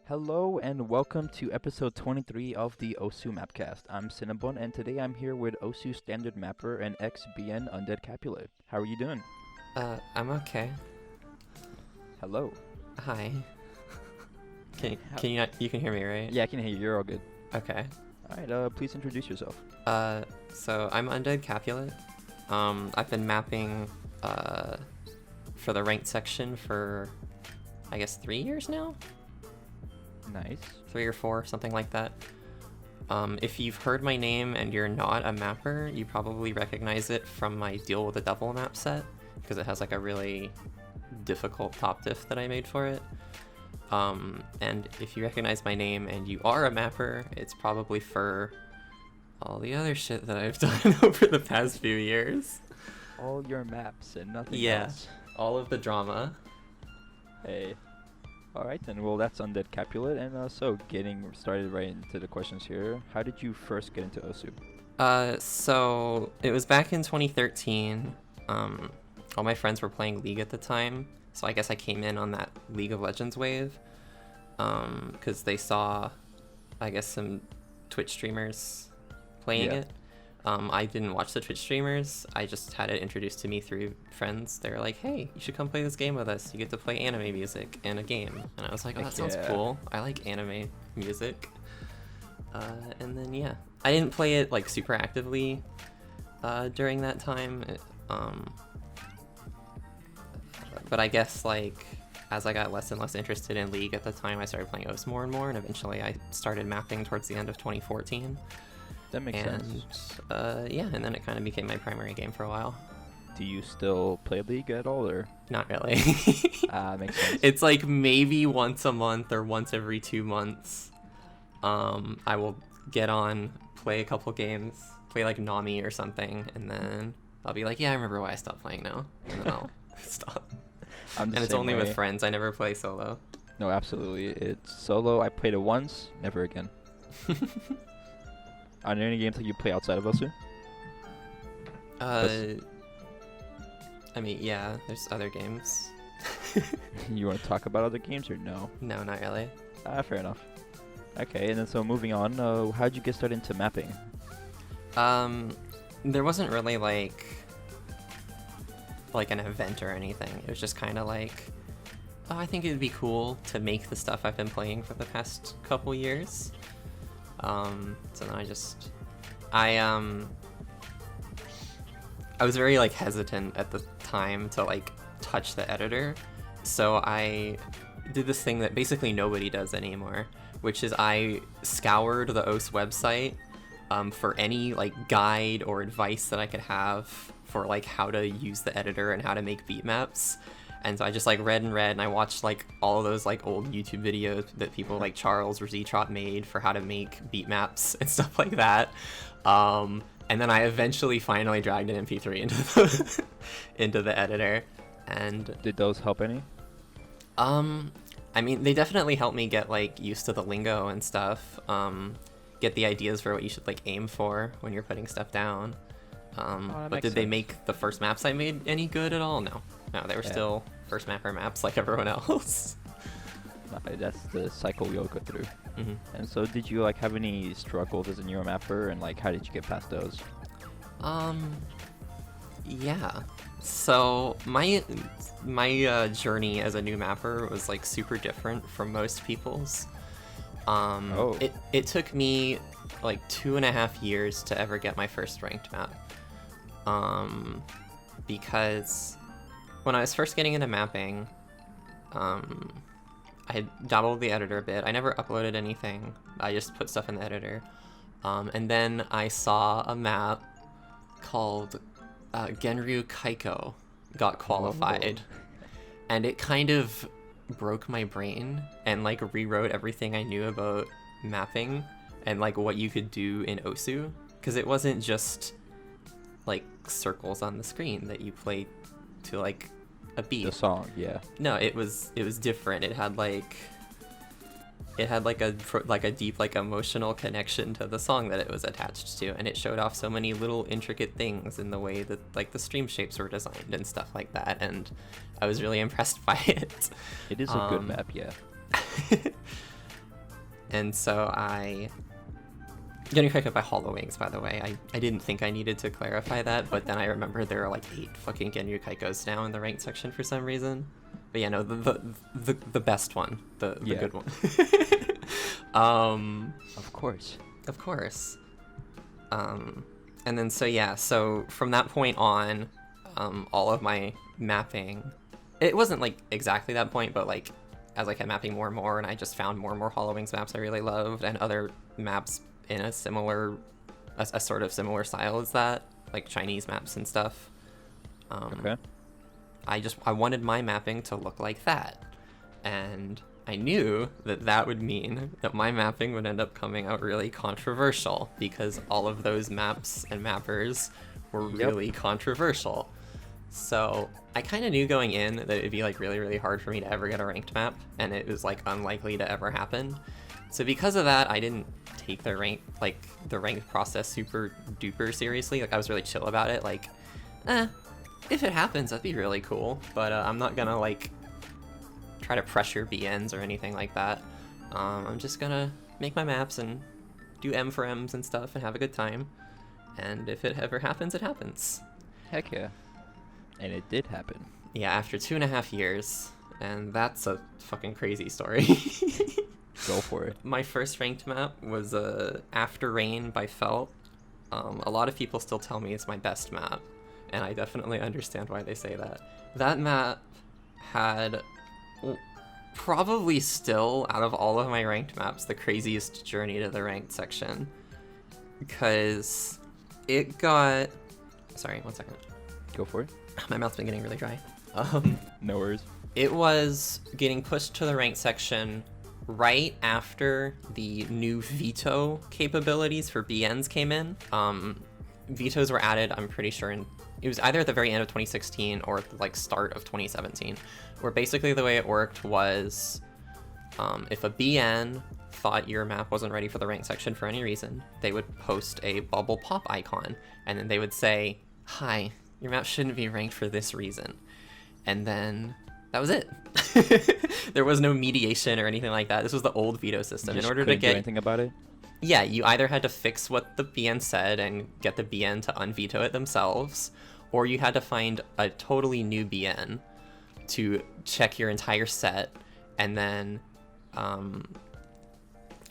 Hello and welcome to episode 23 of the OSU Mapcast. I'm Cinnabun and today I'm here with OSU Standard Mapper and XBN UndeadCapulet. How are you doing? I'm okay. Hello. Hi. Can you not, you can hear me, right? Yeah, I can hear you. You're all good. Okay. Alright, please introduce yourself. So I'm UndeadCapulet. I've been mapping, for the ranked section for, I guess, 3 years now? Nice. 3 or 4, something like that. If you've heard my name and you're not a mapper, you probably recognize it from my Deal with the Devil map set, because it has like a really difficult top diff that I made for it. And if you recognize my name and you are a mapper, it's probably for all the other shit that I've done over the past few years. All your maps and nothing else. All of the drama. Hey. Alright then, well that's UndeadCapulet, and so getting started right into the questions here. How did you first get into OSU? So it was back in 2013. All my friends were playing League at the time, so I guess I came in on that League of Legends wave, because they saw, I guess, some Twitch streamers playing it. I didn't watch the Twitch streamers, I just had it introduced to me through friends. They were like, hey, you should come play this game with us, you get to play anime music in a game. And I was like, oh, that sounds cool, I like anime music. And then yeah, I didn't play it like super actively during that time, but I guess like as I got less and less interested in League at the time, I started playing OS more and more, and eventually I started mapping towards the end of 2014. That makes sense. Yeah, and then it kind of became my primary game for a while. Do you still play League at all, or? Not really. Makes sense. It's like maybe once a month or once every 2 months. I will get on, play a couple games, play like Nami or something, and then I'll be like, yeah, I remember why I stopped playing now. And then I'll stop. And it's only with friends, I never play solo. No, absolutely. It's solo. I played it once, never again. Are there any games that you play outside of OSU? I mean, yeah, there's other games. You want to talk about other games or no? No, not really. Fair enough. Okay, and then so moving on, how'd you get started into mapping? There wasn't really like an event or anything. It was just kind of like, oh, I think it'd be cool to make the stuff I've been playing for the past couple years. So then I was very like hesitant at the time to like touch the editor, so I did this thing that basically nobody does anymore, which is I scoured the OS website for any like guide or advice that I could have for like how to use the editor and how to make beat maps. And so I just like read and I watched like all of those like old YouTube videos that people like Charles or Ztrot made for how to make beat maps and stuff like that. And then I eventually finally dragged an MP3 into the editor. And did those help any? I mean, they definitely helped me get like used to the lingo and stuff. Get the ideas for what you should like aim for when you're putting stuff down. But did they make the first maps I made any good at all? No, they were still first mapper maps like everyone else. That's the cycle we all go through. Mm-hmm. And so did you like have any struggles as a newer mapper, and like how did you get past those? Yeah. So my journey as a new mapper was like super different from most people's. It took me like 2.5 years to ever get my first ranked map. Because when I was first getting into mapping, I had dabbled the editor a bit. I never uploaded anything. I just put stuff in the editor. And then I saw a map called Genryu Kaiko got qualified. And it kind of broke my brain and like rewrote everything I knew about mapping and like what you could do in OSU. Because it wasn't just like circles on the screen that you play to like a beat. The song, yeah. No, it was different. It had a deep like emotional connection to the song that it was attached to, and it showed off so many little intricate things in the way that like the stream shapes were designed and stuff like that, and I was really impressed by it. It is a good map, yeah. And so getting picked up by Hollow Wings, by the way. I didn't think I needed to clarify that, but then I remembered there are like 8 fucking Genyu Kaikos now in the ranked section for some reason. But yeah, no, the best one, the good one. Of course. Of course. And then so from that point on, all of my mapping, it wasn't like exactly that point, but like as I kept mapping more and more, and I just found more and more Hollow Wings maps I really loved, and other maps in a sort of similar style as that, like Chinese maps and stuff. Okay. I wanted my mapping to look like that, and I knew that would mean that my mapping would end up coming out really controversial, because all of those maps and mappers were really controversial. So I kind of knew going in that it'd be like really, really hard for me to ever get a ranked map, and it was like unlikely to ever happen. So because of that, I didn't take the ranked process super duper seriously. Like I was really chill about it. Like, if it happens, that'd be really cool. But I'm not gonna like try to pressure BNs or anything like that. I'm just gonna make my maps and do M for M's and stuff and have a good time. And if it ever happens, it happens. Heck yeah. And it did happen. Yeah, after 2.5 years. And that's a fucking crazy story. Go for it. My first ranked map was After Rain by Felt. A lot of people still tell me it's my best map, and I definitely understand why they say that. That map had probably still, out of all of my ranked maps, the craziest journey to the ranked section. Because it got... Sorry, 1 second. Go for it. My mouth's been getting really dry. No worries. It was getting pushed to the ranked section right after the new veto capabilities for BNs came in. Vetoes were added, I'm pretty sure, it was either at the very end of 2016 or at the like start of 2017, where basically the way it worked was if a BN thought your map wasn't ready for the ranked section for any reason, they would post a bubble pop icon, and then they would say, "Hi, your map shouldn't be ranked for this reason." And then that was it. There was no mediation or anything like that. This was the old veto system. You in order to do anything about it? Yeah, you either had to fix what the BN said and get the BN to unveto it themselves, or you had to find a totally new BN to check your entire set and then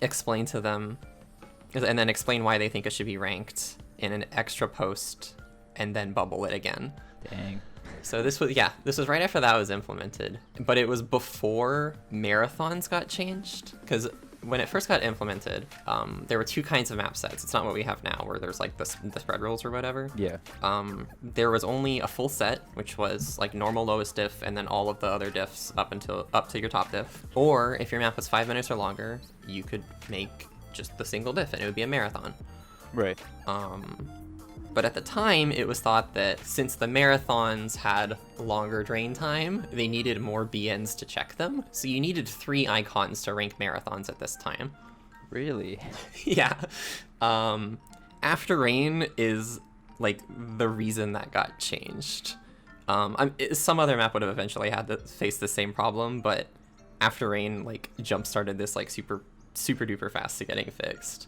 explain to them, and then explain why they think it should be ranked in an extra post, and then bubble it again. Dang. So this was right after that was implemented, but it was before marathons got changed, because when it first got implemented, there were 2 kinds of map sets. It's not what we have now, where there's like the spread rules or whatever. Yeah. There was only a full set, which was like normal lowest diff, and then all of the other diffs up to your top diff. Or if your map was 5 minutes or longer, you could make just the single diff, and it would be a marathon. Right. But at the time, it was thought that since the marathons had longer drain time, they needed more BNs to check them. So you needed 3 icons to rank marathons at this time. Really? Yeah. After Rain is like the reason that got changed. Some other map would have eventually had to face the same problem, but After Rain like jump started this like super duper fast to getting fixed.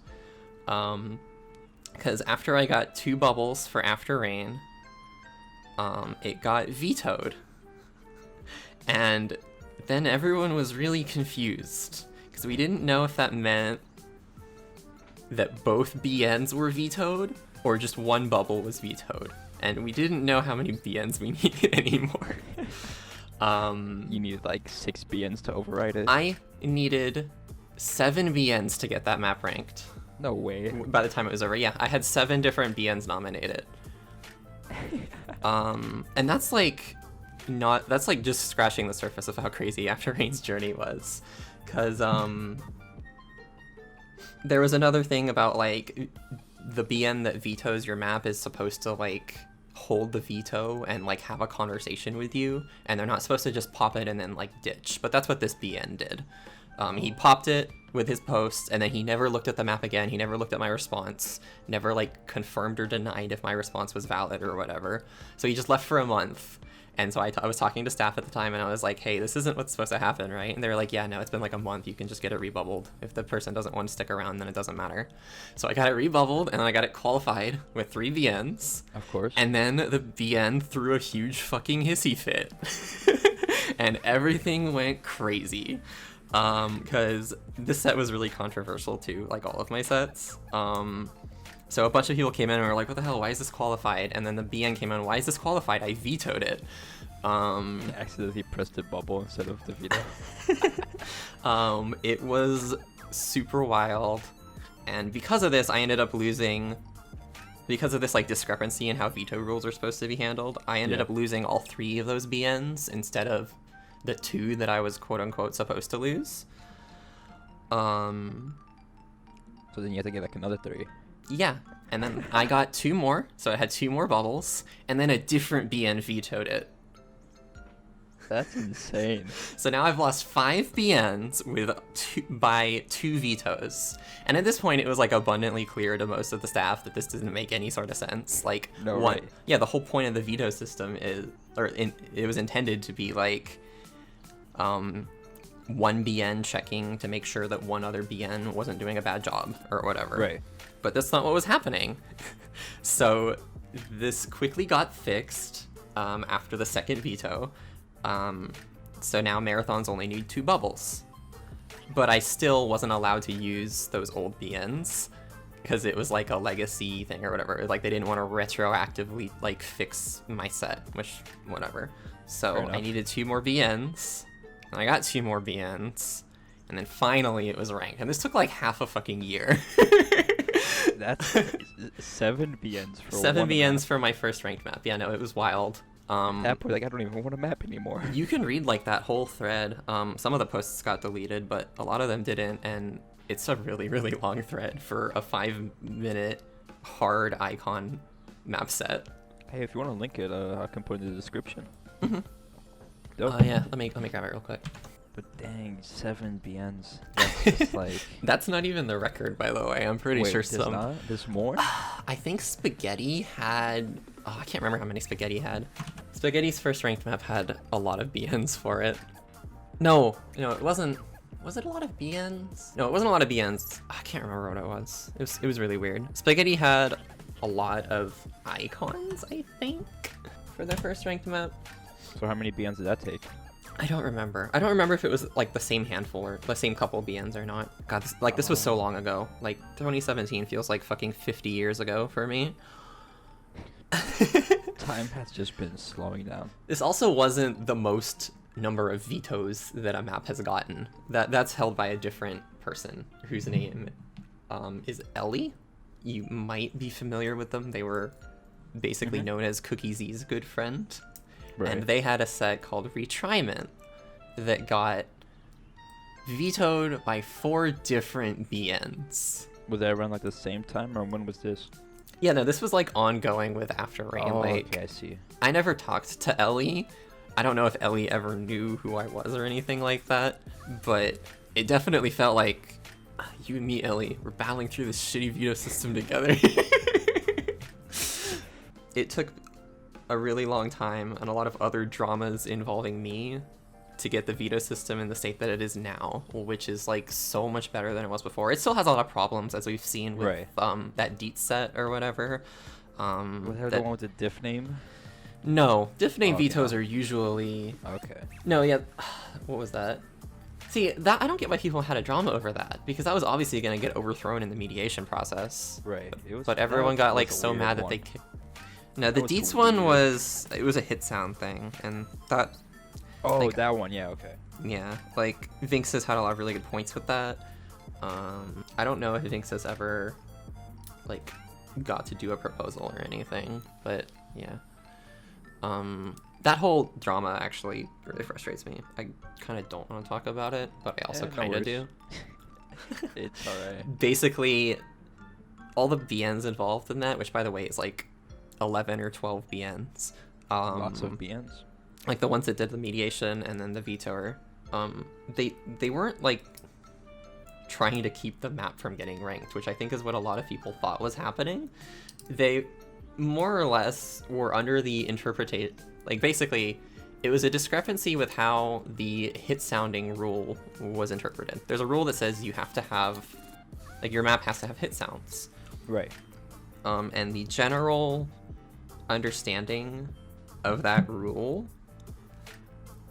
Because after I got 2 bubbles for After Rain, it got vetoed. And then everyone was really confused, because we didn't know if that meant that both BNs were vetoed, or just one bubble was vetoed. And we didn't know how many BNs we needed anymore. You needed like 6 BNs to override it? I needed 7 BNs to get that map ranked. No way. By the time it was over, yeah, I had 7 different BNs nominated. And that's like just scratching the surface of how crazy After Rain's journey was. Cause there was another thing about like the BN that vetoes your map is supposed to like hold the veto and like have a conversation with you, and they're not supposed to just pop it and then like ditch. But that's what this BN did. He popped it with his post, and then he never looked at the map again. He never looked at my response, never like confirmed or denied if my response was valid or whatever. So he just left for a month, And so I was talking to staff at the time, and I was like, hey, this isn't what's supposed to happen, right? And they were like, yeah, no, it's been like a month. You can just get it rebubbled. If the person doesn't want to stick around, then it doesn't matter. So I got it rebubbled, and I got it qualified with 3 VNs. Of course. And then the VN threw a huge fucking hissy fit. And everything went crazy. Because this set was really controversial too, like all of my sets. So a bunch of people came in and were like, what the hell, why is this qualified? And then the BN came in, why is this qualified? I vetoed it. I accidentally pressed the bubble instead of the veto. It was super wild. And because of this, I ended up losing, because of this like discrepancy in how veto rules are supposed to be handled, I ended up losing all 3 of those BNs instead of the 2 that I was quote unquote supposed to lose. So then you have to get like another 3. Yeah, and then I got 2 more, so I had 2 more bubbles, and then a different BN vetoed it. That's insane. So now I've lost 5 BNs by 2 vetoes. And at this point, it was like abundantly clear to most of the staff that this didn't make any sort of sense. Like, yeah, the whole point of the veto system is, it was intended to be like, 1 BN checking to make sure that one other BN wasn't doing a bad job or whatever. Right. But that's not what was happening. So this quickly got fixed after the second veto. So now marathons only need 2 bubbles. But I still wasn't allowed to use those old BNs because it was like a legacy thing or whatever. Like they didn't want to retroactively like fix my set, which whatever. So I needed 2 more BNs. And I got 2 more BNs. And then finally it was ranked. And this took like half a fucking year. That's 7 BNs for 7 BNs for my first ranked map. Yeah, no, it was wild. At that point, like I don't even want a map anymore. You can read like that whole thread. Some of the posts got deleted, but a lot of them didn't, and it's a really, really long thread for a 5-minute hard icon map set. Hey, if you want to link it, I can put it in the description. Yeah, let me grab it real quick. But dang, 7 BNs. That's just like... That's not even the record, by the way. I'm pretty sure some... There's more? I think Spaghetti had... Oh, I can't remember how many Spaghetti had. Spaghetti's first ranked map had a lot of BNs for it. No, it wasn't... Was it a lot of BNs? No, it wasn't a lot of BNs. I can't remember what it was. It was really weird. Spaghetti had a lot of icons, I think, for their first ranked map. So how many BNs did that take? I don't remember. I don't remember if it was like the same handful or the same couple BNs or not. God, this was so long ago. Like 2017 feels like fucking 50 years ago for me. Time has just been slowing down. This also wasn't the most number of vetoes that a map has gotten. That's held by a different person whose name is Ellie. You might be familiar with them. They were basically known as Cookie Z's good friend. Right. And they had a set called Retriment that got vetoed by 4 different BNs. Was that around like the same time, or when was this? Yeah, no, this was like ongoing with After Rain. Oh, like, okay, I see. I never talked to Ellie. I don't know if Ellie ever knew who I was or anything like that, but it definitely felt like you and me, Ellie, we're battling through this shitty veto system together. It took a really long time and a lot of other dramas involving me to get the veto system in the state that it is now, which is like so much better than it was before. It still has a lot of problems, as we've seen with that Deet set or whatever. Was that the one with the diff name? No, diff name vetoes are usually... Okay. No, yeah. What was that? See, that I don't get why people had a drama over that, because that was obviously going to get overthrown in the mediation process. Right. But everyone got like so mad that they... No, the Deets one was... It was a hit sound thing, and that... Oh, like, that one, yeah, okay. Yeah, like, Vinx has had a lot of really good points with that. I don't know if Vinx has ever, like, got to do a proposal or anything, but, yeah. That whole drama actually really frustrates me. I kind of don't want to talk about it, but I also kind of do. It's alright. Basically, all the BNs involved in that, which, by the way, is, like, 11 or 12 BNs. Lots of BNs? Like the ones that did the mediation and then the vetoer, they weren't like trying to keep the map from getting ranked, which I think is what a lot of people thought was happening. They more or less were under the Like, basically, it was a discrepancy with how the hit sounding rule was interpreted. There's a rule that says you have to have, like, your map has to have hit sounds. Right. And the general understanding of that rule,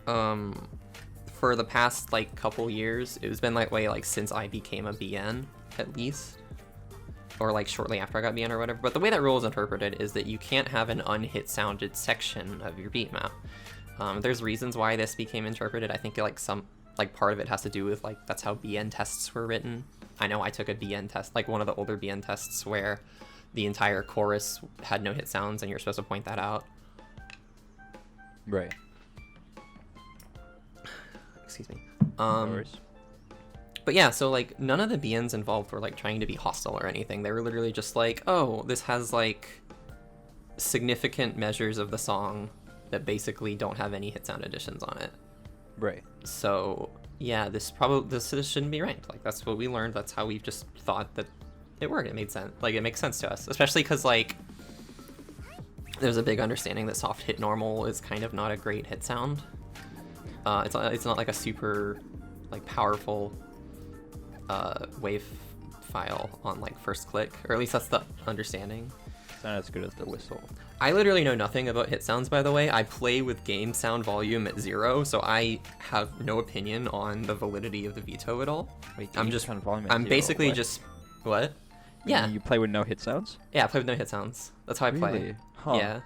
for the past, like, couple years, it's been that way, like, since I became a BN, at least. Or, like, shortly after I got BN or whatever. But the way that rule is interpreted is that you can't have an unhit sounded section of your beat map. There's reasons why this became interpreted. I think, like, part of it has to do with, like, that's how BN tests were written. I know I took a BN test, like, one of the older BN tests where the entire chorus had no hit sounds and you're supposed to point that out. Right. Excuse me. No worries. But yeah, so, like, none of the BNs involved were, like, trying to be hostile or anything. They were literally just like, oh, this has, like, significant measures of the song that basically don't have any hit sound additions on it. Right. So, yeah, this shouldn't be ranked. Like, that's what we learned. That's how we just thought that it worked. It made sense. Like, it makes sense to us. Especially because, like, there's a big understanding that soft hit normal is kind of not a great hit sound. It's not like a super, like, powerful wave file on, like, first click, or at least that's the understanding. It's not as good as the whistle. I literally know nothing about hit sounds, by the way. I play with game sound volume at 0, so I have no opinion on the validity of the veto at all. Wait, I'm basically what? just what? You Yeah. mean you play with no hit sounds? Yeah, I play with no hit sounds. That's how I play. Really? Huh. Yeah.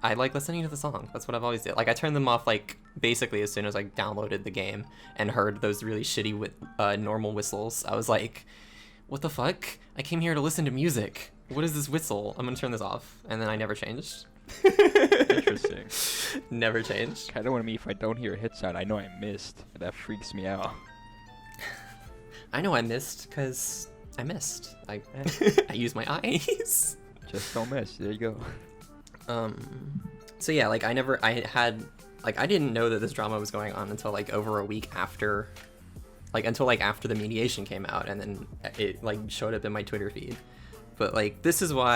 I like listening to the song. That's what I've always did. Like, I turned them off, like, basically as soon as I downloaded the game and heard those really shitty normal whistles. I was like, what the fuck? I came here to listen to music. What is this whistle? I'm gonna turn this off. And then I never changed. Interesting. Never changed. Kind of what I mean, if I don't hear a hit sound, I know I missed. That freaks me out. I know I missed because I missed. I used my eyes. Just don't miss. There you go. So yeah, like, I didn't know that this drama was going on until, like, over a week after, like, after the mediation came out, and then it, like, showed up in my Twitter feed. But, like, this is what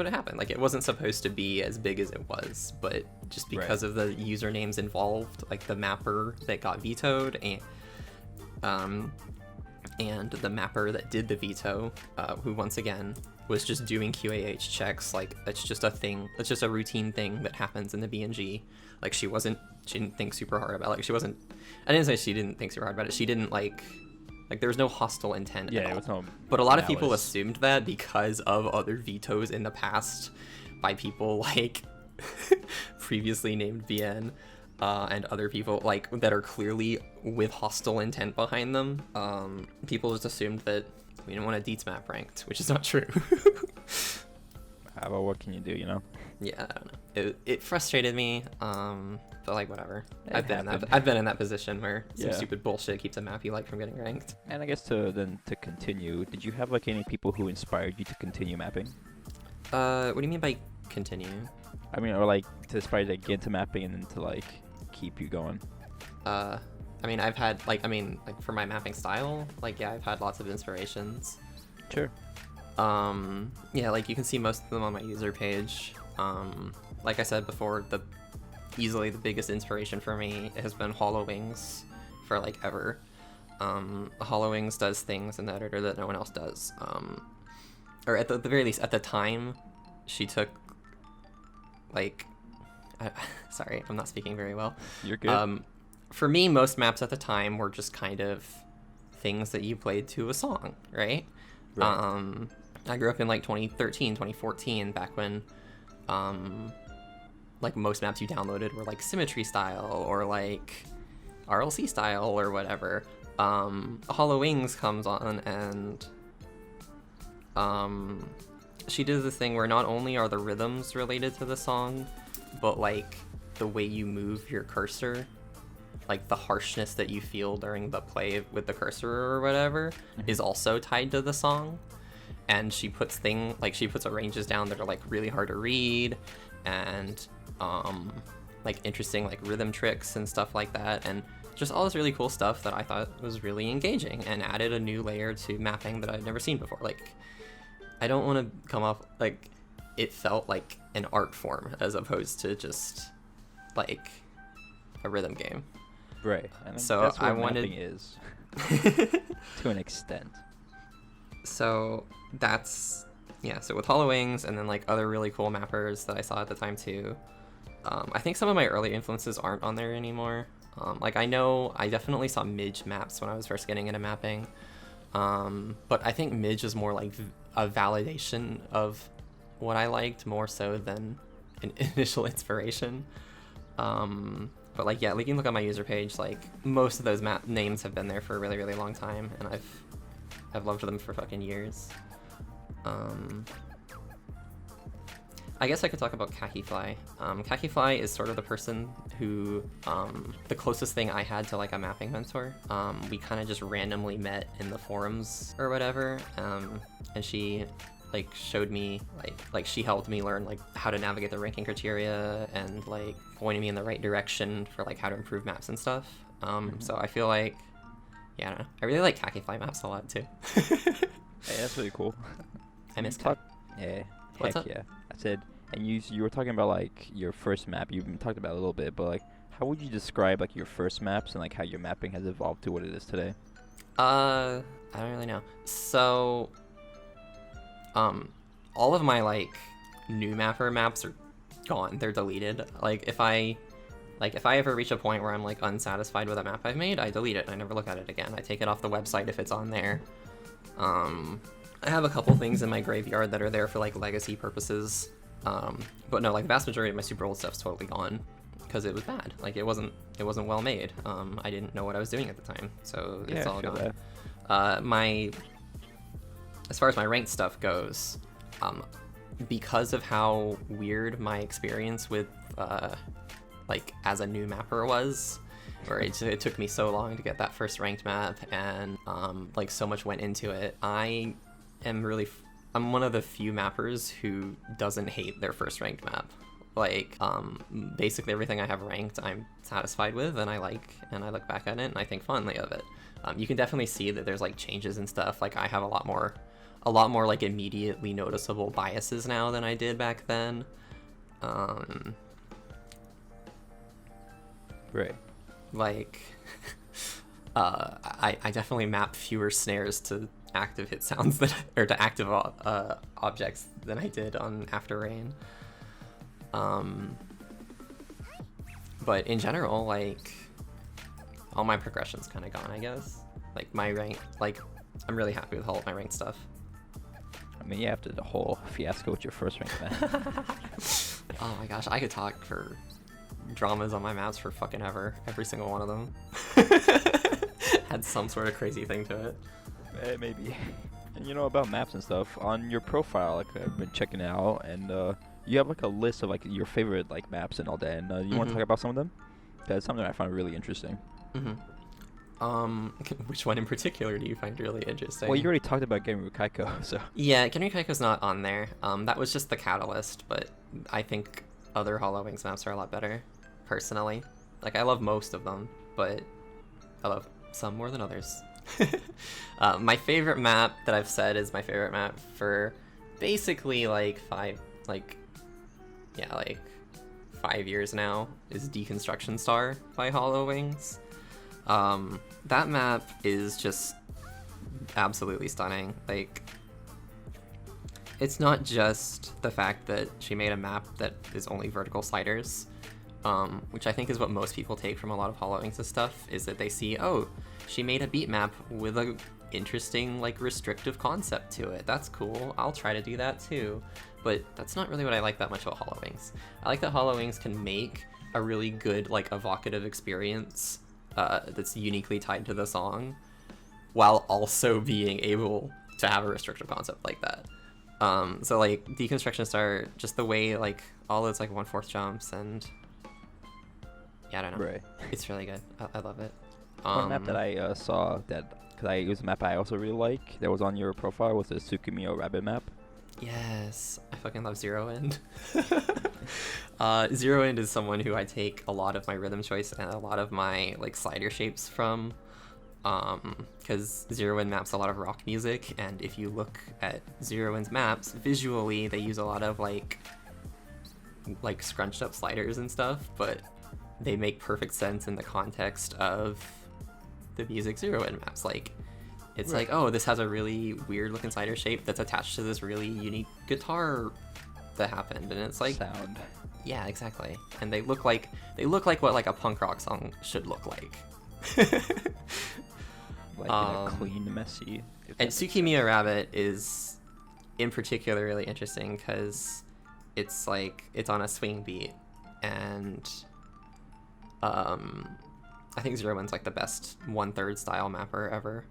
happened. Like, it wasn't supposed to be as big as it was, but just because of the usernames involved, like the mapper that got vetoed and the mapper that did the veto, who once again was just doing QAH checks. Like, it's just a thing. It's just a routine thing that happens in the BNG. Like, she didn't think super hard about it. Like, I didn't say she didn't think super hard about it. She didn't, like, there was no hostile intent at all. It was no But a lot of malice. people assumed that because of other vetoes in the past by people, like, previously named BN, and other people, like, that are clearly with hostile intent behind them. People just assumed that we didn't want a Deets map ranked, which is not true. But what can you do, you know? Yeah, I don't know. It frustrated me, but, like, whatever. I've happened. been in that position where some stupid bullshit keeps a map you like from getting ranked. And I guess to continue, did you have, like, any people who inspired you to continue mapping? What do you mean by continue? I mean, or, like, to inspire you to get into mapping and then to, like, keep you going? I mean, I've had, like, for my mapping style, like, yeah, I've had lots of inspirations. Sure. Yeah, like, you can see most of them on my user page. Like I said before, easily the biggest inspiration for me has been Hollow Wings for, like, ever. Hollow Wings does things in the editor that no one else does. Or at the very least, at the time, she took, like, sorry, I'm not speaking very well. You're good. For me, most maps at the time were just kind of things that you played to a song, right? I grew up in, like, 2013, 2014, back when, like, most maps you downloaded were, like, Symmetry style or, like, RLC style or whatever. Hollow Wings comes on, and she did the thing where not only are the rhythms related to the song, but, like, the way you move your cursor, like, the harshness that you feel during the play with the cursor or whatever, is also tied to the song. And she puts ranges down that are, like, really hard to read, and like, interesting, like, rhythm tricks and stuff like that, and just all this really cool stuff that I thought was really engaging and added a new layer to mapping that I'd never seen before. Like, I don't want to come off, like, it felt like an art form as opposed to just like a rhythm game. Right. I think So that's what I wanted mapping is to an extent. So that's so with Hollow Wings and then like other really cool mappers that I saw at the time too. I think some of my early influences aren't on there anymore. Like I know I definitely saw Midge maps when I was first getting into mapping. But I think Midge is more like a validation of what I liked more so than an initial inspiration. But like, yeah, you can look on my user page, like most of those map names have been there for a really, really long time, and I've loved them for fucking years. I guess I could talk about Kakifly. Kakifly is sort of the person who, the closest thing I had to like a mapping mentor. We kind of just randomly met in the forums or whatever, and she like showed me like she helped me learn like how to navigate the ranking criteria and like pointed me in the right direction for like how to improve maps and stuff. So I feel like, yeah, I don't know. I really like Kakifly maps a lot too. Hey, that's really cool. I miss Yeah. What's Heck up? yeah. I said, and you were talking about like your first map. You've been talked about it a little bit, but like, how would you describe like your first maps and like how your mapping has evolved to what it is today? I don't really know. So, all of my like new mapper maps are gone. They're deleted. Like if I ever reach a point where I'm like unsatisfied with a map I've made, I delete it and I never look at it again. I take it off the website if it's on there. I have a couple things in my graveyard that are there for like legacy purposes. But no, like the vast majority of my super old stuff's totally gone because it was bad. Like it wasn't well made. I didn't know what I was doing at the time, so it's all gone. As far as my ranked stuff goes, because of how weird my experience with like as a new mapper was, where it took me so long to get that first ranked map and like so much went into it, I'm one of the few mappers who doesn't hate their first ranked map. Like basically everything I have ranked I'm satisfied with and I look back at it and I think fondly of it. You can definitely see that there's like changes and stuff. Like I have a lot more like immediately noticeable biases now than I did back then. Right. Like I definitely map fewer snares to active hit sounds or to active objects than I did on After Rain. But in general, like all my progression's kind of gone, I guess. Like my rank, like I'm really happy with all of my ranked stuff. I mean, yeah, after the whole fiasco with your first ranked map. Oh my gosh, I could talk for dramas on my maps for fucking ever. Every single one of them had some sort of crazy thing to it. Maybe. And you know about maps and stuff on your profile, like I've been checking it out, and you have like a list of like your favorite like maps and all that. And you want to talk about some of them? That's something I find really interesting. Which one in particular do you find really interesting? Well, you already talked about Genru Kaiko, so. Yeah, Genru Kaiko's not on there. That was just the catalyst, but I think other Hollow Wings maps are a lot better, personally. Like, I love most of them, but I love some more than others. My favorite map that I've said is my favorite map for basically like 5 years now is Deconstruction Star by Hollow Wings. That map is just absolutely stunning. Like, it's not just the fact that she made a map that is only vertical sliders, which I think is what most people take from a lot of Hollow Wings' stuff, is that they see, oh, she made a beat map with a interesting, like, restrictive concept to it. That's cool. I'll try to do that too. But that's not really what I like that much about Hollow Wings. I like that Hollow Wings can make a really good, like, evocative experience that's uniquely tied to the song, while also being able to have a restrictive concept like that. So like Deconstruction Star, just the way like all those like 1/4 jumps and yeah, I don't know. Right. It's really good. I love it. One map that I saw because it was a map I also really like that was on your profile was the Tsukumiyo Rabbit map. Yes, I fucking love Zero End. Zero End is someone who I take a lot of my rhythm choice and a lot of my like slider shapes from, because Zero End maps a lot of rock music, and if you look at Zero End's maps visually, they use a lot of like scrunched up sliders and stuff, but they make perfect sense in the context of the music zero-in maps. Like, it's Right. like, oh, this has a really weird looking slider shape that's attached to this really unique guitar that happened, and it's like, Sound. yeah, exactly. And they look like what like a punk rock song should look like. Like, clean, messy. if And that makes Tsukimiya Rabbit is in particular really interesting because it's like it's on a swing beat, and I think Zero In's like the best 1/3 style mapper ever.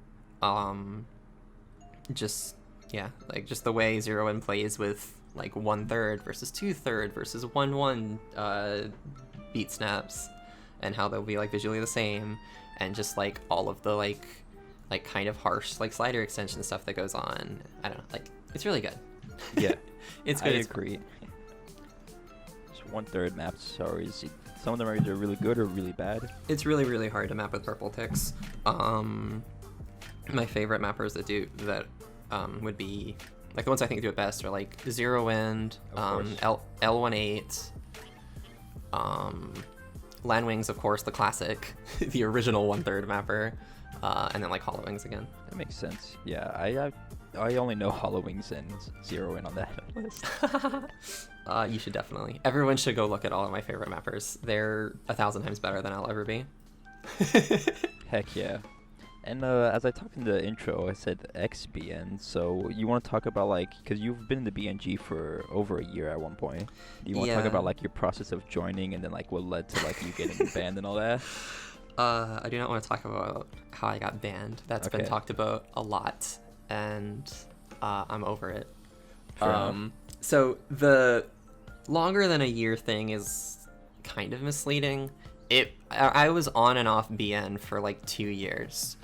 Just yeah, like just the way Zero In plays with like 1/3 versus 2/3 versus 1/1 beat snaps, and how they'll be like visually the same, and just like all of the like kind of harsh like slider extension stuff that goes on. I don't know, like it's really good. Yeah, It's I good. It's agree. Just 1/3 maps are easy. Some of them are either really good or really bad. It's really, really hard to map with purple ticks. My favorite mappers that do that would be like the ones I think do it best are like Zero Wind, L18, Landwings, of course, the classic, the original 1/3 mapper, and then like Hollow Wings again. That makes sense. Yeah, I only know Hollow Wings and Zero In on that list. You should definitely. Everyone should go look at all of my favorite mappers. They're 1,000 times better than I'll ever be. Heck yeah. And as I talked in the intro, I said XBN. So you want to talk about like, because you've been in the BNG for over a year at one point. Do you want to talk Yeah. about like your process of joining and then like what led to like you getting banned and all that? I do not want to talk about how I got banned. That's been Okay. talked about a lot, and I'm over it. Fair enough. So the longer than a year thing is kind of misleading. I was on and off BN for like 2 years,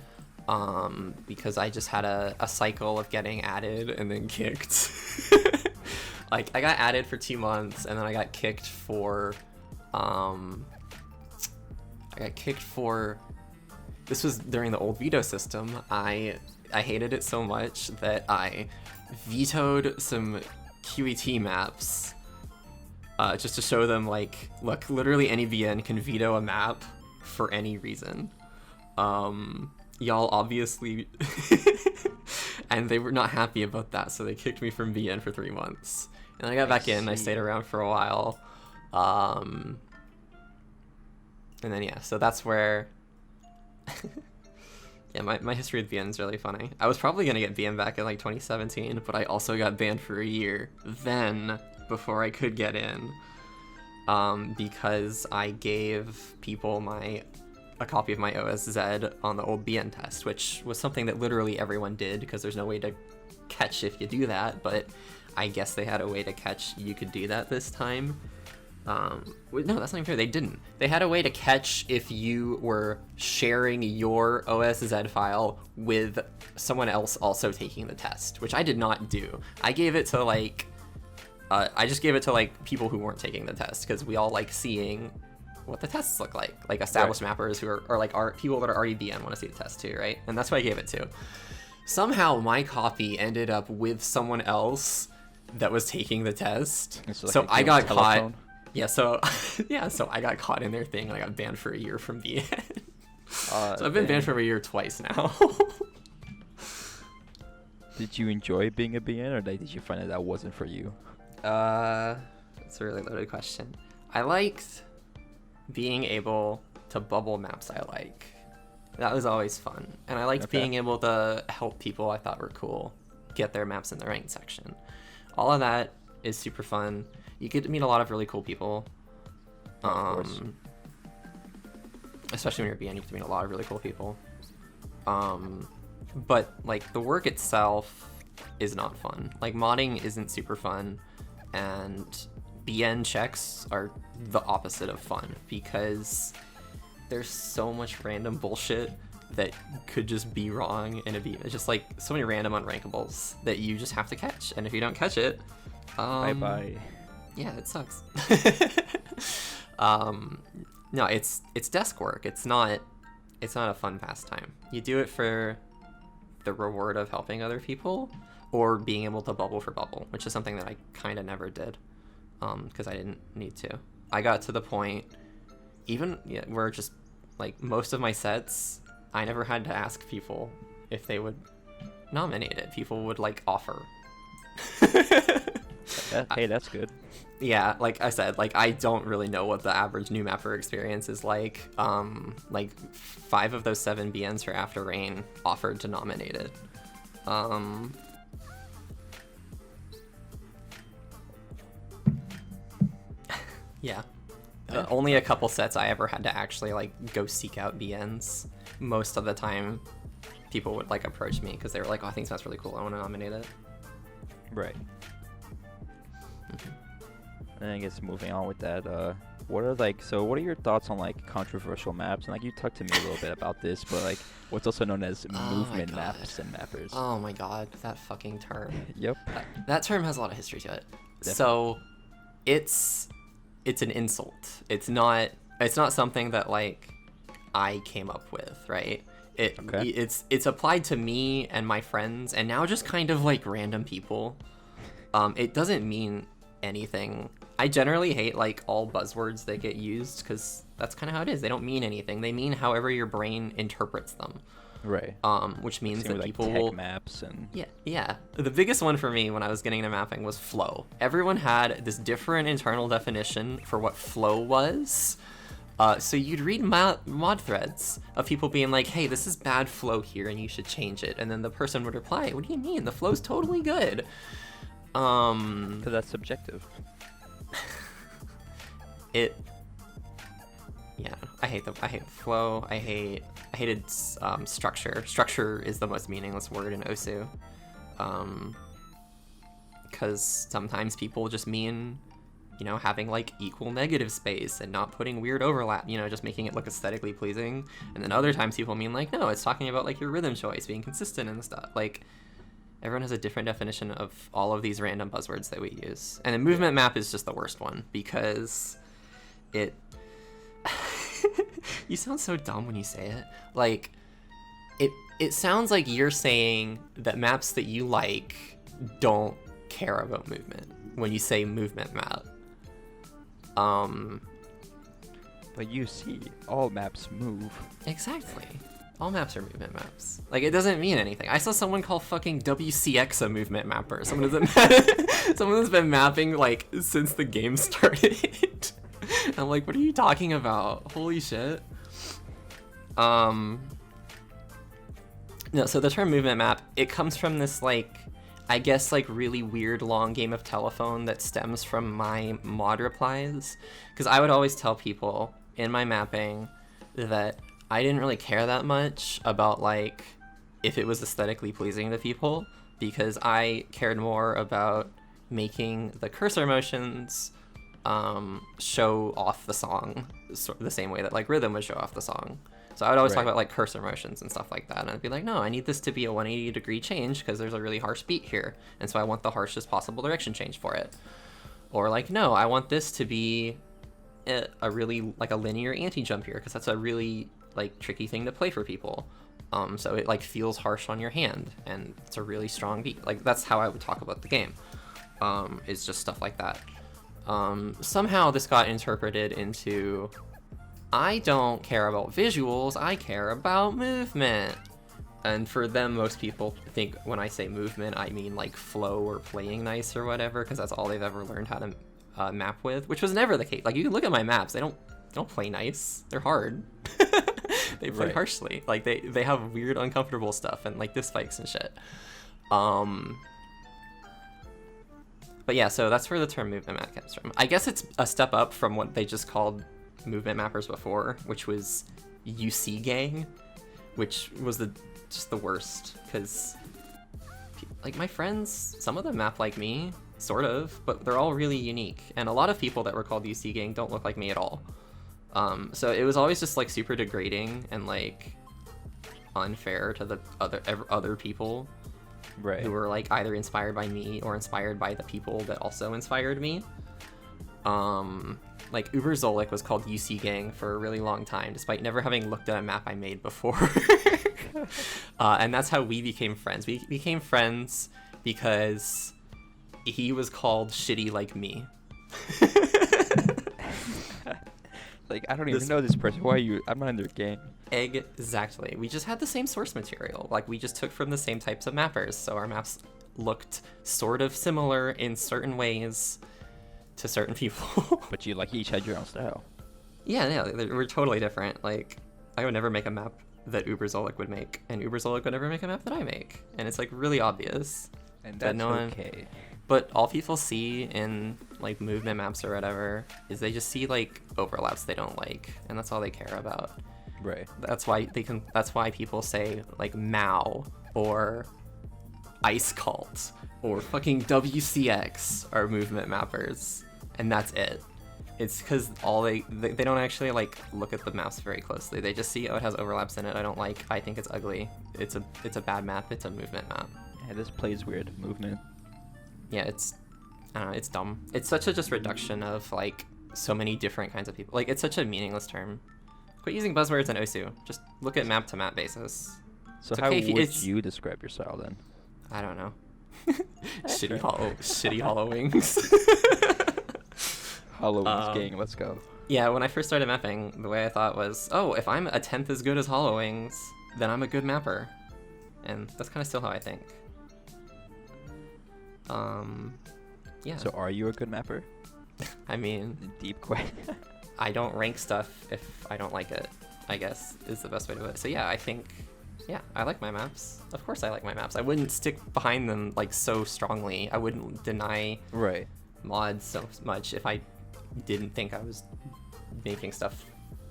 because I just had a cycle of getting added and then kicked. Like I got added for 2 months and then I got kicked for this was during the old veto system. I hated it so much that I vetoed some QET maps, just to show them like, look, literally any VN can veto a map for any reason. Y'all obviously and they were not happy about that, so they kicked me from VN for 3 months. And I got back in, I stayed around for a while. And then yeah, so that's where yeah, my history with VN is really funny. I was probably gonna get VN back in like 2017, but I also got banned for a year then before I could get in, because I gave people a copy of my OSZ on the old BN test, which was something that literally everyone did because there's no way to catch if you do that, but I guess they had a way to catch you could do that this time. No, that's not even fair. They didn't. They had a way to catch if you were sharing your OSZ file with someone else also taking the test, which I did not do. I gave it to like, I just gave it to like people who weren't taking the test because we all like seeing what the tests look like established mappers who are like people that are already BN want to see the test too, right? And that's what I gave it to. Somehow my copy ended up with someone else that was taking the test, so I got caught. Yeah, so so I got caught in their thing and I got banned for a year from BN. So I've been banned for a year twice now. Did you enjoy being a BN, or did you find that wasn't for you? It's a really loaded question. I liked being able to bubble maps I like. That was always fun. And I liked being able to help people I thought were cool get their maps in the ranked section. All of that is super fun. You get to meet a lot of really cool people. Of course. Especially when you're BN, you get to meet a lot of really cool people. But like the work itself is not fun. Like modding isn't super fun, and BN checks are the opposite of fun because there's so much random bullshit that could just be wrong in a BN. It's just like so many random unrankables that you just have to catch, and if you don't catch it, Bye bye. yeah, it sucks. No, it's desk work. It's not a fun pastime. You do it for the reward of helping other people or being able to bubble for bubble, which is something that I kind of never did, because I didn't need to. I got to the point even were just like most of my sets, I never had to ask people if they would nominate it. People would like offer. Hey, that's good. Yeah, like I said, like I don't really know what the average new mapper experience is like. Like 5 of those 7 BNs for After Rain offered to nominate it. Yeah. Only a couple sets I ever had to actually like go seek out BNs. Most of the time, people would like approach me because they were like, "Oh, I think that's really cool. I want to nominate it." Right. And I guess moving on with that, what are your thoughts on like controversial maps? And like you talked to me a little bit about this, but like what's also known as movement maps and mappers. Oh my god, that fucking term. Yep. That term has a lot of history to it. Definitely. So, it's an insult. It's not something that like I came up with, right? It's applied to me and my friends, and now just kind of like random people. It doesn't mean anything. I generally hate like all buzzwords that get used because that's kind of how it is. They don't mean anything. They mean however your brain interprets them. Right. Which means that like people tech will maps and yeah. The biggest one for me when I was getting into mapping was flow. Everyone had this different internal definition for what flow was. So you'd read mod threads of people being like, "Hey, this is bad flow here, and you should change it." And then the person would reply, "What do you mean? The flow's totally good." Because that's subjective. I hate flow. I hated structure. Structure is the most meaningless word in OSU. Because sometimes people just mean, having like equal negative space and not putting weird overlap, just making it look aesthetically pleasing. And then other times people mean like, no, it's talking about like your rhythm choice, being consistent and stuff. Like, everyone has a different definition of all of these random buzzwords that we use. And a movement map is just the worst one because it... You sound so dumb when you say it. Like, it sounds like you're saying that maps that you like don't care about movement when you say movement map. But you see, all maps move. Exactly. All maps are movement maps. Like, it doesn't mean anything. I saw someone call fucking WCX a movement mapper. Someone that's been mapping, like, since the game started. I'm like, what are you talking about? Holy shit. No, so the term movement map, it comes from this, like, I guess, like, really weird long game of telephone that stems from my mod replies. Because I would always tell people in my mapping that I didn't really care that much about, like, if it was aesthetically pleasing to people, because I cared more about making the cursor motions show off the song the same way that, like, rhythm would show off the song. So I would always talk about, like, cursor motions and stuff like that, and I'd be like, no, I need this to be a 180-degree change because there's a really harsh beat here, and so I want the harshest possible direction change for it. Or, like, no, I want this to be a really, like, a linear anti-jump here because that's a really, like, tricky thing to play for people. So it, like, feels harsh on your hand, and it's a really strong beat. Like, that's how I would talk about the game, is just stuff like that. Somehow this got interpreted into, I don't care about visuals, I care about movement. And for them, most people think when I say movement, I mean, like, flow or playing nice or whatever, because that's all they've ever learned how to map with, which was never the case. Like, you can look at my maps, they don't play nice, they're hard. They play harshly. Like, they have weird uncomfortable stuff and, like, diff spikes and shit. But yeah, so that's where the term movement map comes from. I guess it's a step up from what they just called movement mappers before, which was UC gang, which was just the worst, because, like, my friends, some of them map like me, sort of, but they're all really unique, and a lot of people that were called UC gang don't look like me at all. So it was always just, like, super degrading and, like, unfair to the other people who were, like, either inspired by me or inspired by the people that also inspired me. Like, Uber Zolik was called UC gang for a really long time, despite never having looked at a map I made before. And that's how we became friends. We became friends because he was called shitty like me. Like, I don't even know this person. Why are you? I'm not in their game. Exactly. We just had the same source material. Like, we just took from the same types of mappers, so our maps looked sort of similar in certain ways to certain people. But you like each had your own style. Yeah, we're totally different. Like, I would never make a map that Uberzolik would make, and Uberzolik would never make a map that I make. And it's like really obvious. And that's okay. But all people see in like movement maps or whatever is they just see like overlaps they don't like, and that's all they care about. Right. That's why people say like Mao or Ice Cult or fucking WCX are movement mappers, and that's it. It's because all they don't actually like look at the maps very closely. They just see, oh, it has overlaps in it. I don't like. I think it's ugly. It's a bad map. It's a movement map. Yeah, this plays weird movement. Yeah, I don't know. It's dumb. It's such a just reduction of like so many different kinds of people. Like, it's such a meaningless term. Quit using buzzwords in OSU. Just look at map to map basis. So how would you describe your style then? I don't know. shitty hollow wings. Hollow Wings gang, let's go. Yeah, when I first started mapping, the way I thought was, oh, if I'm a 10th as good as Hollow Wings, then I'm a good mapper. And that's kind of still how I think. Yeah. So are you a good mapper? I mean, Deep question. I don't rank stuff if I don't like it, I guess, is the best way to put it. So yeah, I think, yeah, I like my maps. Of course I like my maps. I wouldn't stick behind them like so strongly. I wouldn't deny mods so much if I didn't think I was making stuff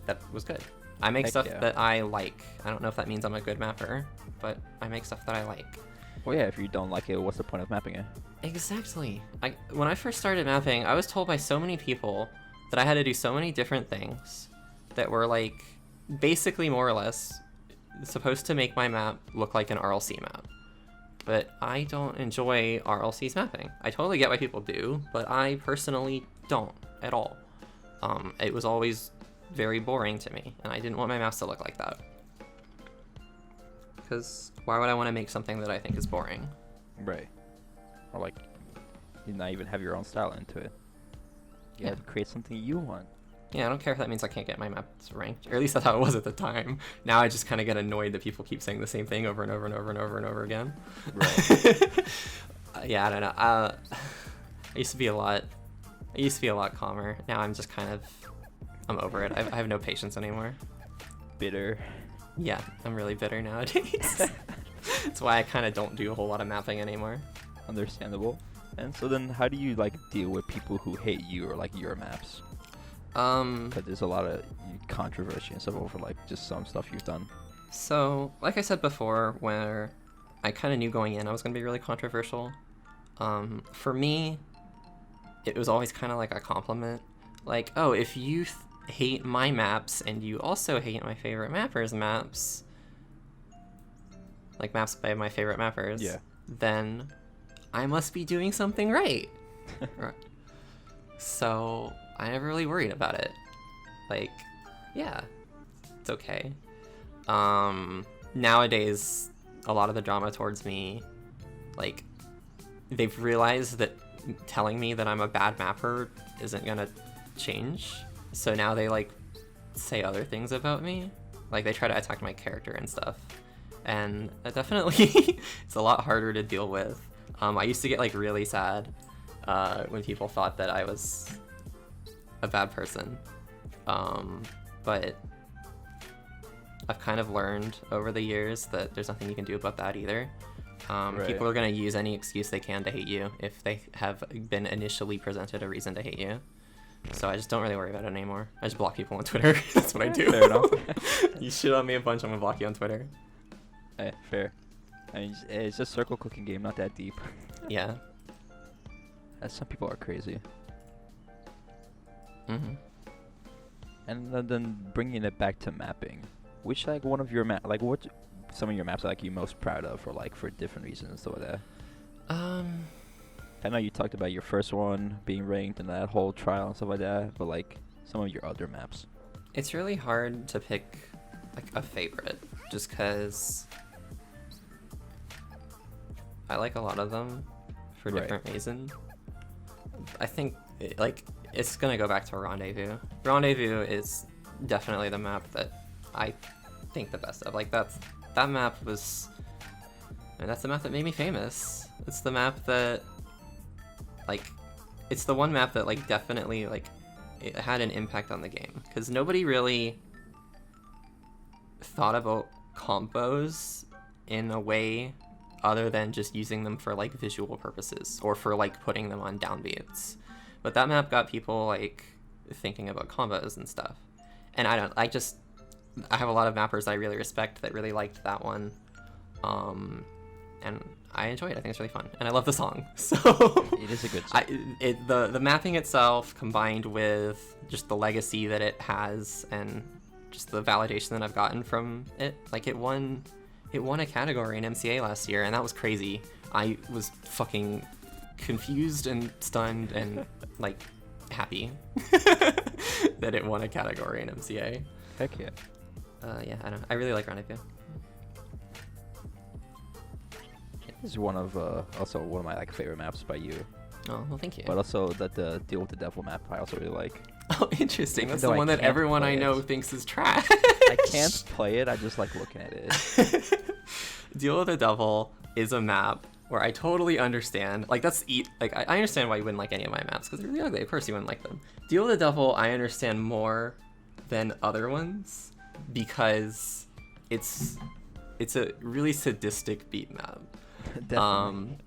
that was good. I make stuff that I like. I don't know if that means I'm a good mapper, but I make stuff that I like. Well, yeah, if you don't like it, what's the point of mapping it? Exactly. When I first started mapping, I was told by so many people that I had to do so many different things that were like basically more or less supposed to make my map look like an RLC map. But I don't enjoy RLC's mapping. I totally get why people do, but I personally don't at all. It was always very boring to me, and I didn't want my maps to look like that. Because why would I want to make something that I think is boring? Right. Or like, you not even have your own style into it. You have to create something you want. Yeah, I don't care if that means I can't get my maps ranked. Or at least that's how it was at the time. Now I just kind of get annoyed that people keep saying the same thing over and over and over and over and over again. Right. Yeah, I don't know. I used to be a lot calmer. Now I'm just kind of, I'm over it. I have no patience anymore. Bitter. Yeah, I'm really bitter nowadays. That's why I kind of don't do a whole lot of mapping anymore. Understandable. And so then how do you like deal with people who hate you or like your maps? Because there's a lot of controversy and stuff over like just some stuff you've done. So, like I said before, where I kind of knew going in I was going to be really controversial. For me, it was always kind of like a compliment. Like, oh, if you hate my maps and you also hate my favorite mappers' maps, like maps by my favorite mappers, then I must be doing something right. Right. So I never really worried about it. Like, yeah, it's okay. Nowadays, a lot of the drama towards me, like, they've realized that telling me that I'm a bad mapper isn't gonna change. So now they, like, say other things about me. Like, they try to attack my character and stuff. And definitely, it's a lot harder to deal with. I used to get, like, really sad when people thought that I was a bad person. But I've kind of learned over the years that there's nothing you can do about that either. People are going to use any excuse they can to hate you if they have been initially presented a reason to hate you. So I just don't really worry about it anymore. I just block people on Twitter. That's what I do. Fair enough. You shit on me a bunch, I'm going to block you on Twitter. Fair. I mean, it's a circle cooking game, not that deep. Yeah. Some people are crazy. Mm-hmm. And then bringing it back to mapping, which like one of your what some of your maps are like you most proud of, or like for different reasons and stuff like that? I know you talked about your first one being ranked and that whole trial and stuff like that, but like some of your other maps. It's really hard to pick like a favorite, just because I like a lot of them for different reasons. I think it's gonna go back to Rendezvous. Rendezvous is definitely the map that I think the best of. Like that map was, and that's the map that made me famous. It's the map that, like, it's the one map that like definitely like it had an impact on the game, because nobody really thought about combos in a way other than just using them for like visual purposes or for like putting them on downbeats. But that map got people like thinking about combos and stuff. And I have a lot of mappers that I really respect that really liked that one. And I enjoy it. I think it's really fun. And I love the song. So it is a good song. The mapping itself, combined with just the legacy that it has and just the validation that I've gotten from it, like it won a category in MCA last year, and that was crazy. I was fucking confused and stunned and like happy that it won a category in MCA. Heck yeah. Yeah, I really like Rendezvous. This is also one of my like favorite maps by you. Oh, well, thank you. But also the Deal with the Devil map I also really like. Oh, interesting. That's the one that everyone I know thinks is trash. I can't play it. I just like looking at it. Deal with the Devil is a map where I totally understand. Like I understand why you wouldn't like any of my maps because they're really ugly. Of course you wouldn't like them. Deal with the Devil I understand more than other ones because it's a really sadistic beat map. Definitely.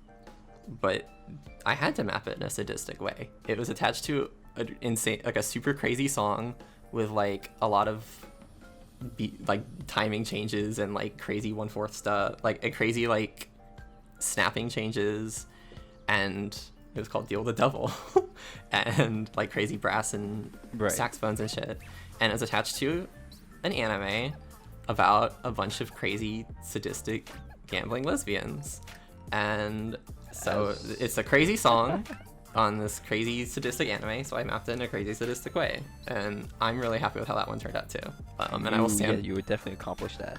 But I had to map it in a sadistic way. It was attached to a super crazy song with like a lot of timing changes and like crazy 1/4 stuff, like a crazy like snapping changes, and it was called Deal with the Devil, and like crazy brass and saxophones and shit, and it was attached to an anime about a bunch of crazy sadistic gambling lesbians, and so it's a crazy song on this crazy sadistic anime, so I mapped it in a crazy sadistic way, and I'm really happy with how that one turned out too. And I will stand. Yeah, you would definitely accomplish that.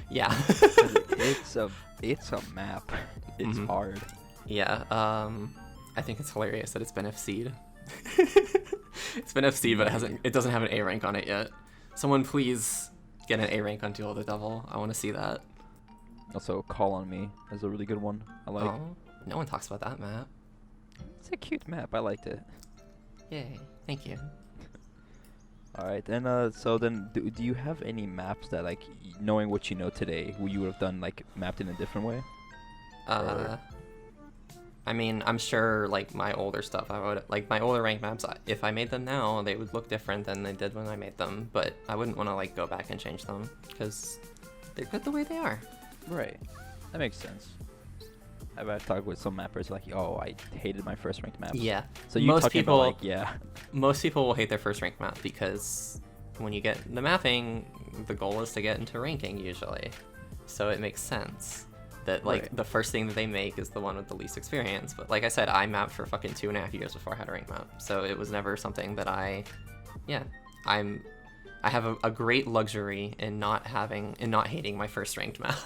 Yeah. it's a map. It's hard. Yeah. I think it's hilarious that it's been FC'd. It's been FC'd, but it doesn't have an A rank on it yet. Someone please get an A rank on Deal with the Devil. I want to see that. Also, Call on Me is a really good one. I like. Oh, no one talks about that map. It's a cute map. I liked it. Yay! Thank you. All right, then. So then, do you have any maps that, like, knowing what you know today, you would have done like mapped in a different way? I mean, I'm sure like my older stuff, I would like my older rank maps. If I made them now, they would look different than they did when I made them. But I wouldn't want to like go back and change them because they're good the way they are. Right. That makes sense. I've talked with some mappers like, oh, I hated my first ranked map. Yeah. So most people most people will hate their first ranked map because when you get the mapping, the goal is to get into ranking usually. So it makes sense that like the first thing that they make is the one with the least experience. But like I said, I mapped for fucking 2.5 years before I had a rank map. So it was never something that I have a great luxury in not hating my first ranked map.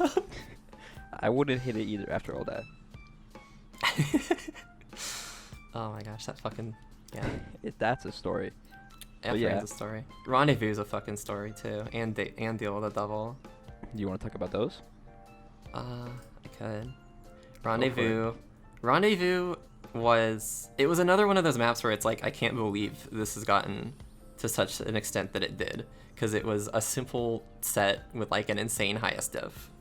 I wouldn't hit it either after all that. Oh my gosh, that fucking That's a story. Everything's a story. Rendezvous is a fucking story too, and Deal with the Devil. Do you want to talk about those? I could. Rendezvous was another one of those maps where it's like I can't believe this has gotten to such an extent that it did, because it was a simple set with like an insane highest diff.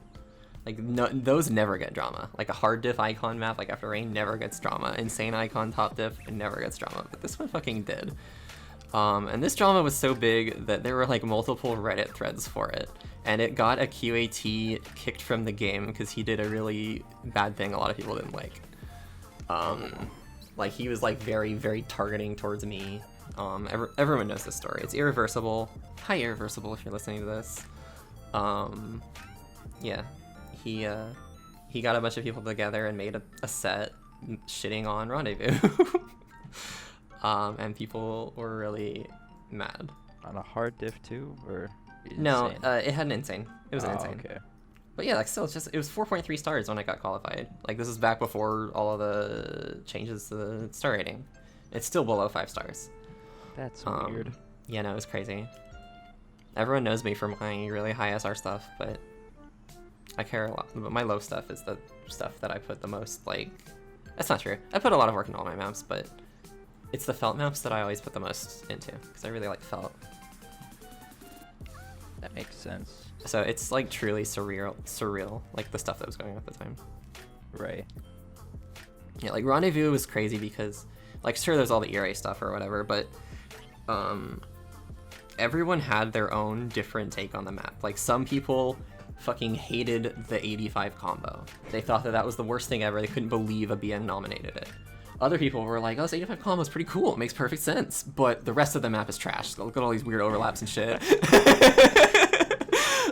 Like those never get drama. Like a hard diff icon map like After Rain never gets drama. Insane icon top diff never gets drama, but this one fucking did. And this drama was so big that there were like multiple Reddit threads for it, and it got a QAT kicked from the game because he did a really bad thing a lot of people didn't like. Like he was like very, very targeting towards me. Everyone knows this story. It's Irreversible. Hi Irreversible, if you're listening to this. Yeah, he got a bunch of people together and made a set shitting on Rendezvous. And people were really mad. On a hard diff too, or no? It had an insane. It was an insane. Okay. But yeah, like still, it was 4.3 stars when I got qualified. Like this is back before all of the changes to the star rating. It's still below 5 stars. That's so weird. Yeah, no, it's crazy. Everyone knows me for my really high SR stuff, but I care a lot. But my low stuff is the stuff that I put the most, like... That's not true. I put a lot of work into all my maps, but it's the felt maps that I always put the most into, because I really like felt. That makes sense. So it's like truly surreal, like the stuff that was going on at the time. Right. Yeah, like Rendezvous was crazy because, like, sure, there's all the ERA stuff or whatever, but everyone had their own different take on the map. Like, some people fucking hated the 85 combo. They thought that that was the worst thing ever. They couldn't believe a BN nominated it. Other people were like, oh, this 85 combo is pretty cool. It makes perfect sense. But the rest of the map is trash. Look at all these weird overlaps and shit.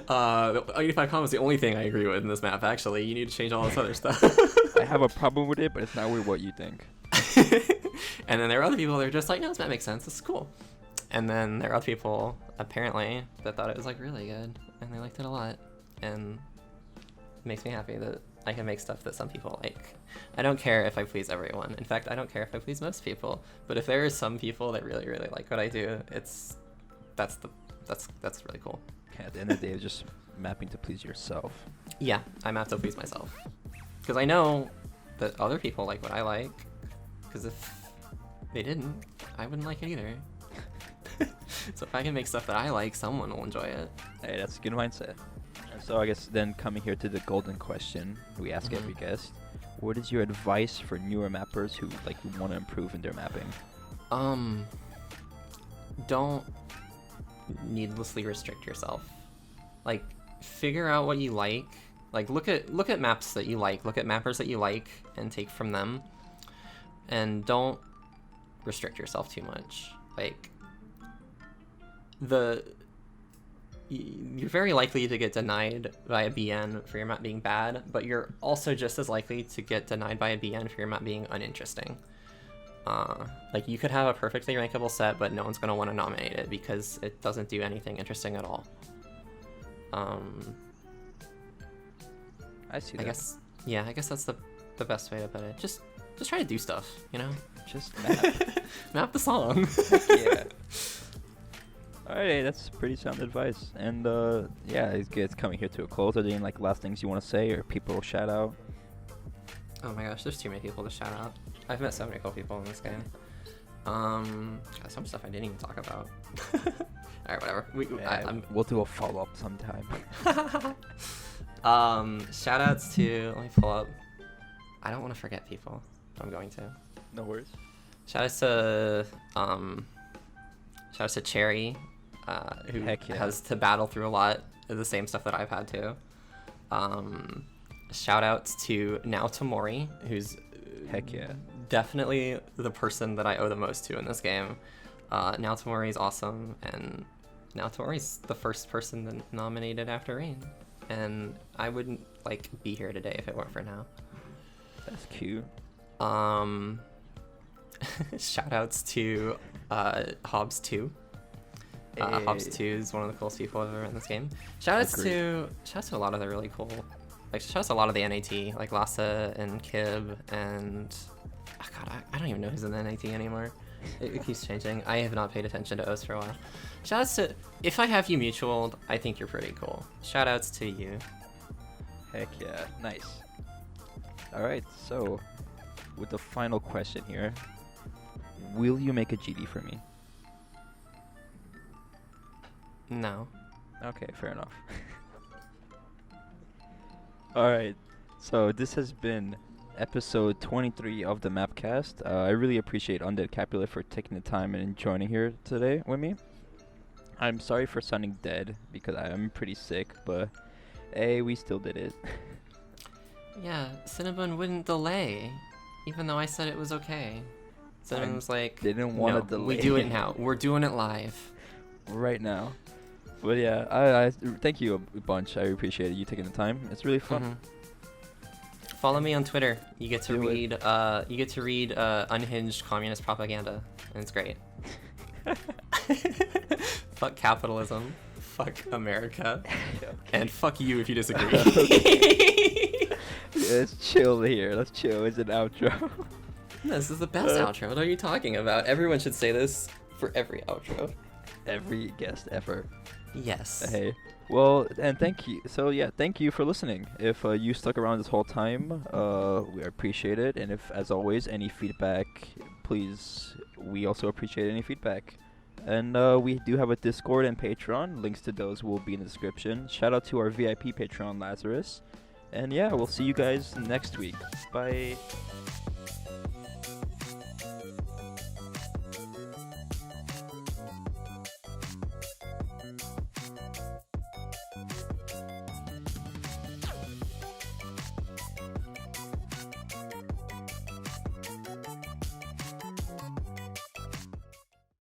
The 85 combo is the only thing I agree with in this map, actually. You need to change all this other stuff. I have a problem with it, but it's not with what you think. And then there are other people that are just like, no, this map makes sense. This is cool. And then there are other people, apparently, that thought it was, like, really good. And they liked it a lot. And it makes me happy that I can make stuff that some people like. I don't care if I please everyone. In fact, I don't care if I please most people. But if there are some people that really, really like what I do, that's really cool. Yeah, at the end of the day, it's just mapping to please yourself. Yeah, I map to please myself. Because I know that other people like what I like. Because if they didn't, I wouldn't like it either. So if I can make stuff that I like, someone will enjoy it. Hey, that's a good mindset. So I guess then coming here to the golden question we ask every guest, what is your advice for newer mappers who want to improve in their mapping? Don't needlessly restrict yourself. Like, figure out what you like. Like, look at maps that you like, look at mappers that you like, and take from them. And don't restrict yourself too much. Like, you're very likely to get denied by a BN for your map being bad, but you're also just as likely to get denied by a BN for your map being uninteresting. Like, you could have a perfectly rankable set, but no one's going to want to nominate it because it doesn't do anything interesting at all. I see that. I guess that's the best way to put it. Just try to do stuff, you know? Just map. Map the song. Yeah. Alright, that's pretty sound advice. And yeah, it's coming here to a close. Are there any last things you want to say or people shout out? Oh my gosh, there's too many people to shout out. I've met so many cool people in this game. Some stuff I didn't even talk about. Alright, whatever. We'll do a follow-up sometime. Shout outs to, let me pull up. I don't want to forget people, but I'm going to. No worries. Shout outs to Cherry, who has to battle through a lot of the same stuff that I've had to. Shout outs to Now Tamori, who's definitely the person that I owe the most to in this game. Now Tamori is awesome, and Now Tamori's the first person that nominated after Rain, and I wouldn't be here today if it weren't for Now. That's cute. Shout outs to Hobbs 2. Hobbs 2 is one of the coolest people I've ever met in this game. Shout outs to a lot of the really cool, shout outs to a lot of the NAT, like Lassa and Kib, and I don't even know who's in the NAT anymore. It keeps changing. I have not paid attention to O's for a while. Shout outs to, if I have you mutualed, I think you're pretty cool. Shout outs to you. Heck yeah, nice. Alright, so with the final question here, will you make a GD for me? No. Okay, fair enough. Alright, so this has been episode 23 of the Mapcast. I really appreciate UndeadCapulet for taking the time and joining here today with me. I'm sorry for sounding dead because I'm pretty sick, but hey, we still did it. Yeah, Cinnabun wouldn't delay, even though I said it was okay. Cinnabun was like, didn't want to delay. We do it now. We're doing it live. Right now. But yeah, I thank you a bunch. I appreciate you taking the time. It's really fun. Mm-hmm. Follow me on Twitter. You get to read unhinged communist propaganda, and it's great. Fuck capitalism. Fuck America. Okay. And fuck you if you disagree. Let's chill here. Let's chill. It's an outro. This is the best outro. What are you talking about? Everyone should say this for every outro. Every guest ever. Yes. Hey. Well, and thank you. So yeah, thank you for listening. If you stuck around this whole time, we appreciate it. And if, as always, any feedback, please, we also appreciate any feedback. And we do have a Discord and Patreon. Links to those will be in the description. Shout out to our VIP Patreon, Lazarus. And yeah, we'll see you guys next week. Bye.